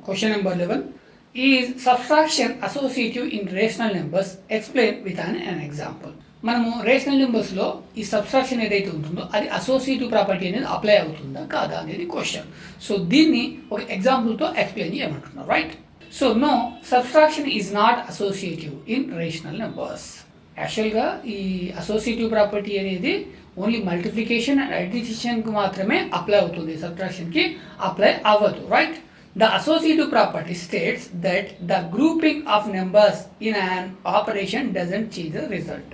Question number 11. Is subtraction associative in rational numbers? Explain with an example. మనము rational నెంబర్స్లో ఈ subtraction ఏదైతే ఉంటుందో అది అసోసియేటివ్ ప్రాపర్టీ అనేది అప్లై అవుతుందా కాదా అనేది క్వశ్చన్. సో దీన్ని ఒక ఎగ్జాంపుల్తో ఎక్స్ప్లెయిన్ చేయమంటున్నారు, right? So no, subtraction is not associative in rational numbers. యాక్చువల్గా ఈ అసోసియేటివ్ ప్రాపర్టీ అనేది ఓన్లీ మల్టిప్లికేషన్ అండ్ అడిషన్కి మాత్రమే అప్లై అవుతుంది, సబ్ట్రాక్షన్కి అప్లై అవ్వదు, right? The associative property states that the grouping of numbers in an operation doesn't change the result.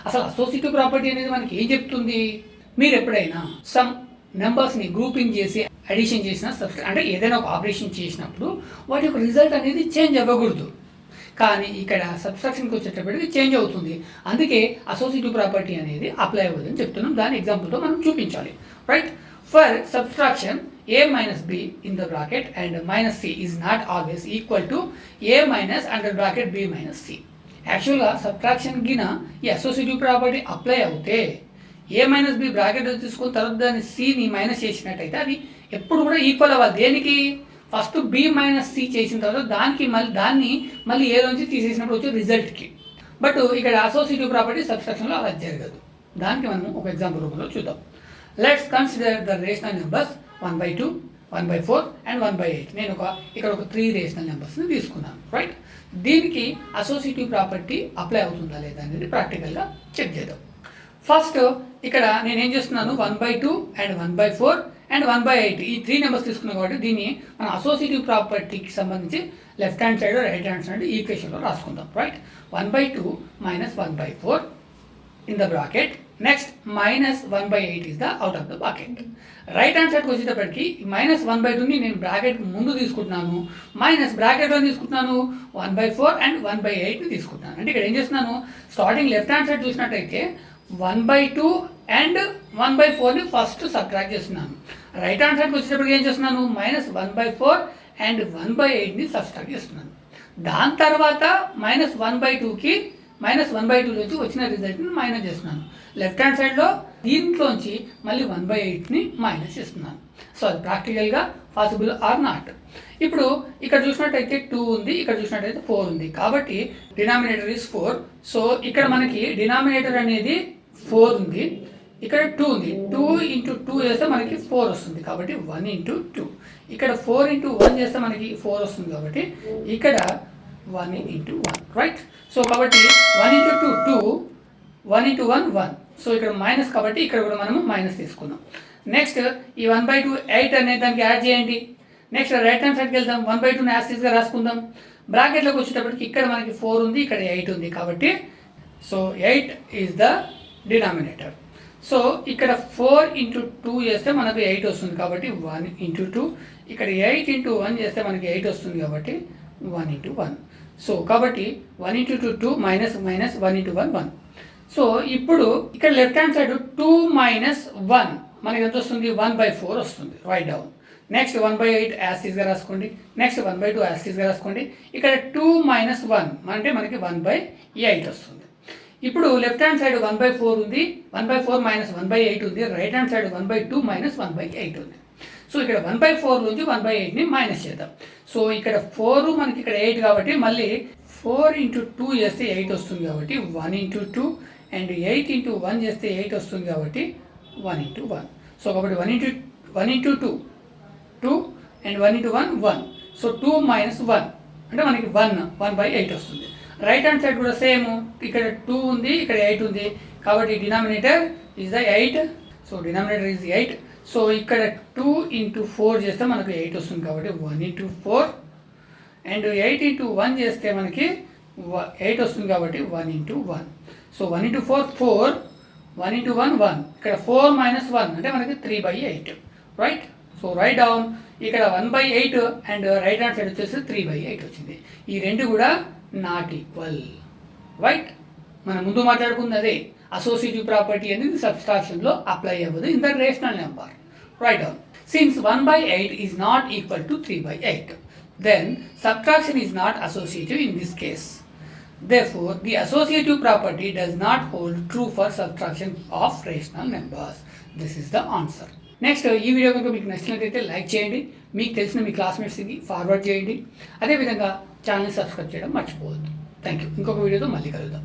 అసలు associative property అనేది మనకి ఏం చెప్తుంది? మీరు ఎప్పుడైనా సమ్ నెంబర్స్ని గ్రూపింగ్ చేసి అడిషన్ చేసిన అంటే ఏదైనా ఒక ఆపరేషన్ చేసినప్పుడు వాటి యొక్క రిజల్ట్ అనేది చేంజ్ అవ్వకూడదు, కానీ ఇక్కడ సబ్స్ట్రాక్షన్కి వచ్చేటప్పటికి చేంజ్ అవుతుంది. అందుకే అసోసియేటివ్ ప్రాపర్టీ అనేది అప్లై అవ్వదని చెప్తున్నాం. దాని ఎగ్జాంపుల్తో మనం చూపించాలి, right? For subtraction, a minus b in the bracket and minus c is not always equal to a minus under bracket b minus c. యాక్చువల్గా సబ్ట్రాక్షన్ గిన ఈ అసోసియేటివ్ ప్రాపర్టీ అప్లై అవుతే ఏ minus B bracket తీసుకున్న తర్వాత దాన్ని సిని minus చేసినట్టయితే అది ఎప్పుడు కూడా ఈక్వల్ అవ్వాలి. దేనికి? ఫస్ట్ బి మైనస్ సి చేసిన తర్వాత దాన్ని మళ్ళీ ఏ నుంచి తీసేసినప్పుడు వచ్చే రిజల్ట్కి. బట్ ఇక్కడ అసోసియేటివ్ ప్రాపర్టీ సబ్ట్రాక్షన్లో అలా జరగదు. దానికి మనం ఒక ఎగ్జాంపుల్ రూపంలో చూద్దాం. Let's consider the rational numbers 1/2, 1/4 and 1/8. నేను ఇక్కడ ఒక 3 రేషనల్ నెంబర్స్ని తీసుకున్నాను, రైట్? దీనికి అసోసియేటివ్ ప్రాపర్టీ అప్లై అవుతుందా లేదా అనేది ప్రాక్టికల్గా చెక్ చేద్దాం. ఫస్ట్ ఇక్కడ నేను ఏం చేస్తున్నాను, 1/2 అండ్ 1/4 అండ్ 1/8 ఈ 3 నెంబర్స్ తీసుకున్నాం కాబట్టి దీన్ని మన అసోసియేటివ్ ప్రాపర్టీకి సంబంధించి left hand side right hand side ఈక్వేషన్లో రాసుకుందాం, right? 1/2 minus 1/4 in the bracket, next minus 1/8 is the out of the bracket. Right hand సైడ్కి వచ్చేటప్పటికి మైనస్ 1/2ని నేను బ్రాకెట్ ముందు తీసుకుంటున్నాను, మైనస్ బ్రాకెట్లో తీసుకుంటున్నాను 1/4 అండ్ 1/8ని తీసుకుంటున్నాను. అంటే ఇక్కడ ఏం చేస్తున్నాను, స్టార్టింగ్ లెఫ్ట్ హ్యాండ్ సైడ్ చూసినట్టయితే 1/2 అండ్ 1/4ని ఫస్ట్ సబ్ట్రాక్ట్ చేస్తున్నాను. రైట్ హ్యాండ్ సైడ్కి వచ్చేటప్పటికి ఏం చేస్తున్నాను, మైనస్ 1/4 అండ్ 1/8ని సబ్ట్రాక్ట్ చేస్తున్నాను. దాని తర్వాత మైనస్ 1/2కి మైనస్ 1/2 నుంచి వచ్చిన రిజల్ట్ని మైనస్ చేస్తున్నాను. లెఫ్ట్ హ్యాండ్ సైడ్లో దీంట్లోంచి మళ్ళీ 1/8ని మైనస్ చేస్తున్నాను. సో అది ప్రాక్టికల్గా పాసిబుల్ ఆర్ నాట్. ఇప్పుడు ఇక్కడ చూసినట్టయితే 2 ఉంది, ఇక్కడ చూసినట్టయితే 4 ఉంది, కాబట్టి డినామినేటర్ ఈజ్ 4. సో ఇక్కడ మనకి డినామినేటర్ అనేది 4 ఉంది, ఇక్కడ 2 ఉంది. 2 × 2 చేస్తే మనకి 4 వస్తుంది, కాబట్టి 1 × 2. ఇక్కడ 4 × 1 చేస్తే మనకి 4 వస్తుంది, కాబట్టి ఇక్కడ 1 × 1, రైట్? సో కాబట్టి 1 × 2 2, 1 × 1 1. సో ఇక్కడ మైనస్ కాబట్టి ఇక్కడ కూడా మనము మైనస్ తీసుకుందాం. నెక్స్ట్ ఈ 1/2 8 అనే దానికి యాడ్ చేయండి. నెక్స్ట్ రైట్ హ్యాండ్ సైడ్కి వెళ్దాం, 1/2ని యాసిస్గా రాసుకుందాం. బ్రాకెట్లోకి వచ్చేటప్పటికి ఇక్కడ మనకి 4 ఉంది, ఇక్కడ 8 ఉంది, కాబట్టి so 8 is the denominator. So ఇక్కడ 4 × 2 చేస్తే మనకు 8 వస్తుంది, కాబట్టి 1 × 2. ఇక్కడ 8 × 1 చేస్తే మనకి 8 వస్తుంది, కాబట్టి 1 × 1. సో కాబట్టి 1 × 2 2 మైనస్ 1 × 1 1. సో ఇప్పుడు ఇక్కడ లెఫ్ట్ హ్యాండ్ సైడ్ 2 మైనస్ 1 మనకి ఎంత వస్తుంది, 1/4 వస్తుంది, రైట్ డౌన్. నెక్స్ట్ 1/8 యాసిస్గా రాసుకోండి. నెక్స్ట్ 1/2 యాసిస్గా రాసుకోండి. ఇక్కడ 2 మైనస్ 1 అంటే మనకి 1/8 వస్తుంది. ఇప్పుడు లెఫ్ట్ హ్యాండ్ సైడ్ 1/4 ఉంది, 1/4 మైనస్ 1/8 ఉంది. రైట్ హ్యాండ్ సైడ్ 1/2 మైనస్ 1/8 ఉంది. సో ఇక్కడ 1/4 నుంచి 1/8ని మైనస్ చేద్దాం. సో ఇక్కడ 4 మనకి ఇక్కడ 8 కాబట్టి మళ్ళీ 4 × 2 చేస్తే 8 వస్తుంది, కాబట్టి 1 × 2 అండ్ 8 × 1 చేస్తే 8 వస్తుంది, కాబట్టి 1 × 1. సో కాబట్టి 1 × 2 2 అండ్ 1 × 1 1. సో 2 మైనస్ 1 అంటే మనకి 1/8 వస్తుంది. రైట్ హ్యాండ్ సైడ్ కూడా సేమ్, ఇక్కడ 2 ఉంది, ఇక్కడ 8 ఉంది, కాబట్టి denominator is the 8. So denominator is 8. So ఇక్కడ 2 × 4 చేస్తే మనకు 8 వస్తుంది, కాబట్టి 1 × 4 అండ్ 8 × 1 చేస్తే మనకి 8 వస్తుంది, కాబట్టి 1 × 1. సో 1 × 4 4, 1 × 1 1. ఇక్కడ 4 మైనస్ 1 అంటే మనకి 3/8, రైట్? So right down. ఇక్కడ 1/8 అండ్ రైట్ హ్యాండ్ సైడ్ వచ్చేసి 3/8 వచ్చింది. ఈ రెండు కూడా నాట్ ఈక్వల్, రైట్? మనం ముందు మాట్లాడుకుంది అదే, అసోసియేటివ్ ప్రాపర్టీ అనేది సబ్ట్రాక్షన్లో అప్లై అవ్వదు in the rational number, right down. Since 1/8 is not equal to 3/8, then subtraction is not associative in this case. Therefore, the associative property does not hold true for subtraction of rational numbers. This is the answer. Next ఈ video కనుక మీకు నచ్చినట్లయితే like చేయండి, మీకు తెలిసిన మీ క్లాస్మేట్స్కి forward చేయండి, అదేవిధంగా ఛానల్ని సబ్స్క్రైబ్ చేయడం మర్చిపోవద్దు. Thank you. ఇంకొక వీడియోతో మళ్ళీ కలుద్దాం.